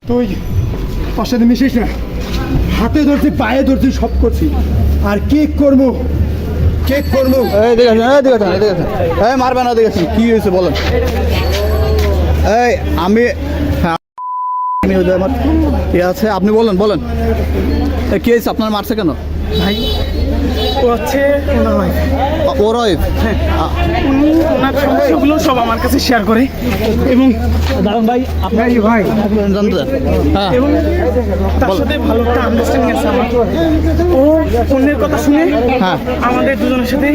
তুই ওর সাথে মিশিস না। হাতে ধরছি, পায়ে ধরছি, সব করছি। আর কেক করবো, কেক করবো। এই দেখেছেন এই মারবে না, দেখেছেন কি হয়েছে বলেন। এই আমি আমার কি আছে আপনি বলেন কি হয়েছে আপনার মারছে কেন? ভাই ও হচ্ছে ওনার ওয়াইফ। ওর ওয়াইফ? উনি ওনার সমস্যাগুলো সব আমার কাছে শেয়ার করে এবং দারুন ভাই ভাই ভাই জানতে হ্যাঁ এবং তার সাথে ভালো একটা আন্ডারস্ট্যান্ডিং আছে আমার। ও অন্যের কথা শুনে হ্যাঁ আমাদের দুজনের সাথে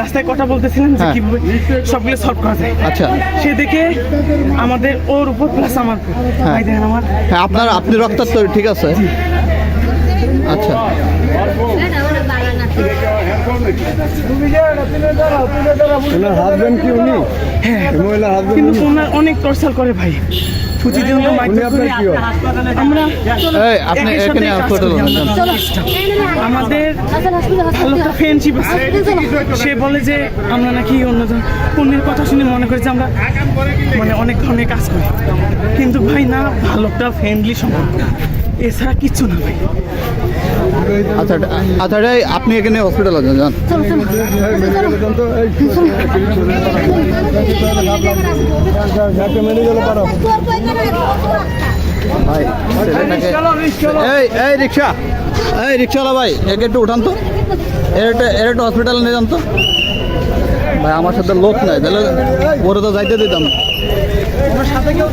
রাস্তায় কথা বলতেছিলাম যে হ্যাঁ। কিভাবে সবগুলো সলভ করা যায়। আচ্ছা সে দেখে আমাদের ওর উপর প্লাস আমার উপর। হ্যাঁ। ভাই দেখেন আমার হ্যাঁ আপনি রক্তাক্ত ঠিক আছে। আচ্ছা হাজবেন্ড কি উনি? হ্যাঁ মহিলা হাজবেন্ড কিন্তু ওনার অনেক টর্চার করে ভাই। প্রতিদিন আমরা মাইন্ড আপনার কি হয়? আমরা এই আপনি একের এখানে সাথে কাজ হাসপাতাল করি আমরা। আমাদের ভালো একটা ফ্রেন্ডশিপ আছে। সে বলে যে আমরা নাকি অন্যের কথা শুনে মনে করি যে আমরা মানে অনেক ধরনের কাজ করি, কিন্তু ভাই না, ভালো একটা ফ্রেন্ডলি সম্পর্ক, এছাড়া কিচ্ছু না ভাই। আচ্ছা আচ্ছা আপনি এখানে হসপিটালে যান। ভাই এই রিক্সাওয়ালা ভাই একে একটু উঠান তো, এর একটু হসপিটালে নিয়ে যান তো ভাই। আমার সাথে লোক নাই, তাহলে ওরে তো যাইতে দিতাম। আমার সাথে কেউ